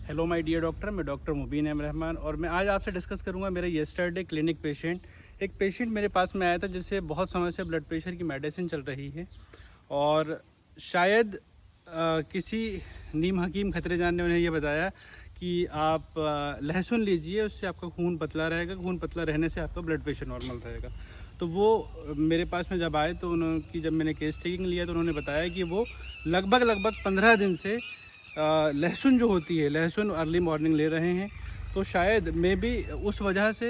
Hello my dear doctor, मैं doctor मुबीन M Rahman और मैं आज आपसे डिस्कस करूंगा मेरा येस्टरडे क्लिनिक पेशेंट। एक पेशेंट मेरे पास में आया था जिससे बहुत समय से ब्लड प्रेशर की मेडिसिन चल रही है और शायद किसी नीम हकीम खतरे जान ने उन्हें यह बताया कि आप लहसुन लीजिए, उससे आपका खून पतला रहेगा, खून पतला रहने से आपका ब्लड प्रेशर नॉर्मल रहेगा। तो वो मेरे पास में जब आए तो उन्होंने जब मैंने केस टेकिंग लिया तो उन्होंने बताया कि वो लगभग 15 दिन से लहसुन जो होती है, लहसुन अर्ली मॉर्निंग ले रहे हैं। तो शायद मे बी उस वजह से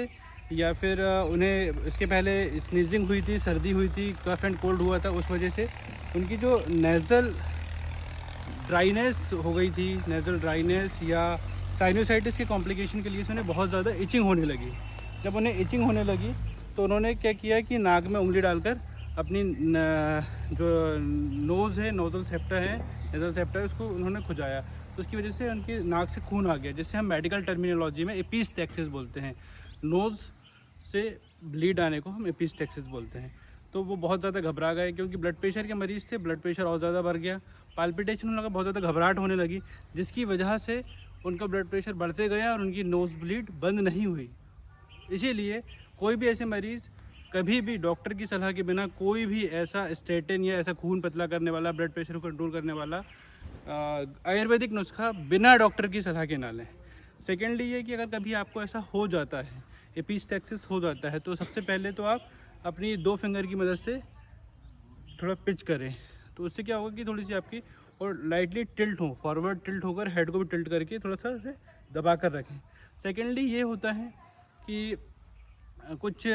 या फिर उन्हें इसके पहले स्नीजिंग हुई थी, सर्दी हुई थी, कफ एंड कोल्ड हुआ था, उस वजह से उनकी जो नेज़ल ड्राइनेस हो गई थी, नेज़ल ड्राइनेस या साइनोसाइटिस के कॉम्प्लिकेशन के लिए से उन्हें बहुत ज़्यादा इचिंग होने लगी। जब उन्हें इचिंग होने लगी तो उन्होंने क्या किया कि नाक में उंगली डालकर अपनी जो नोज़ है, नोज़ल सेप्टा है, नेज़ल सेप्टा है, उसको उन्होंने खुजाया। तो उसकी वजह से उनकी नाक से खून आ गया, जिससे हम मेडिकल टर्मिनोलॉजी में एपिस्टेक्सिस बोलते हैं। नोज़ से ब्लीड आने को हम एपिस्टेक्सिस बोलते हैं। तो वो बहुत ज़्यादा घबरा गए क्योंकि ब्लड प्रेशर के मरीज़ थे, ब्लड प्रेशर और ज़्यादा बढ़ गया, पाल्पिटेशन होने लगा, बहुत ज़्यादा घबराहट होने लगी, जिसकी वजह से उनका ब्लड प्रेशर बढ़ते गया और उनकी नोज़ ब्लीड बंद नहीं हुई। इसीलिए कोई भी ऐसे मरीज़ कभी भी डॉक्टर की सलाह के बिना कोई भी ऐसा स्टेटिन या ऐसा खून पतला करने वाला, ब्लड प्रेशर को कंट्रोल करने वाला आयुर्वेदिक नुस्खा बिना डॉक्टर की सलाह के ना लें। सेकेंडली ये कि अगर कभी आपको ऐसा हो जाता है, एपिस्टेक्सिस हो जाता है, तो सबसे पहले तो आप अपनी 2 फिंगर की मदद से थोड़ा पिच करें। तो उससे क्या होगा कि थोड़ी सी आपकी और लाइटली टिल्ट हो, फॉरवर्ड टिल्ट होकर हेड को भी टिल्ट करके थोड़ा सा उसे दबा कर रखें। सेकेंडली ये होता है कि कुछ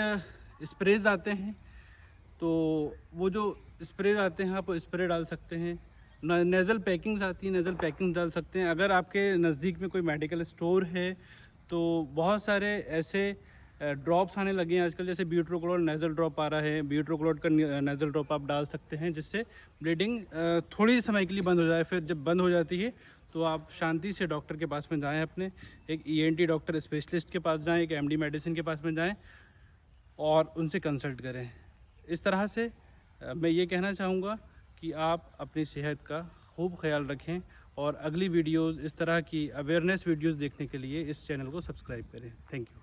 स्प्रेज आते हैं, तो वो जो स्प्रे आते हैं आप स्प्रे डाल सकते हैं। नेज़ल पैकिंग्स आती हैं, नेज़ल पैकिंग्स डाल सकते हैं। अगर आपके नज़दीक में कोई मेडिकल स्टोर है तो बहुत सारे ऐसे ड्रॉप्स आने लगे हैं आजकल, जैसे ब्यूट्रोक्लोड नेज़ल ड्रॉप आ रहा है, ब्यूट्रोक्लोड का नेज़ल ड्रॉप आप डाल सकते हैं, जिससे ब्लीडिंग थोड़ी समय के लिए बंद हो जाए। फिर जब बंद हो जाती है तो आप शांति से डॉक्टर के पास में जाएँ, अपने एक ईएनटी डॉक्टर स्पेशलिस्ट के पास जाएँ, एक एमडी मेडिसिन के पास में जाएँ और उनसे कंसल्ट करें। इस तरह से मैं ये कहना चाहूँगा कि आप अपनी सेहत का खूब ख्याल रखें और अगली वीडियोज़, इस तरह की अवेयरनेस वीडियोज़ देखने के लिए इस चैनल को सब्सक्राइब करें। Thank you.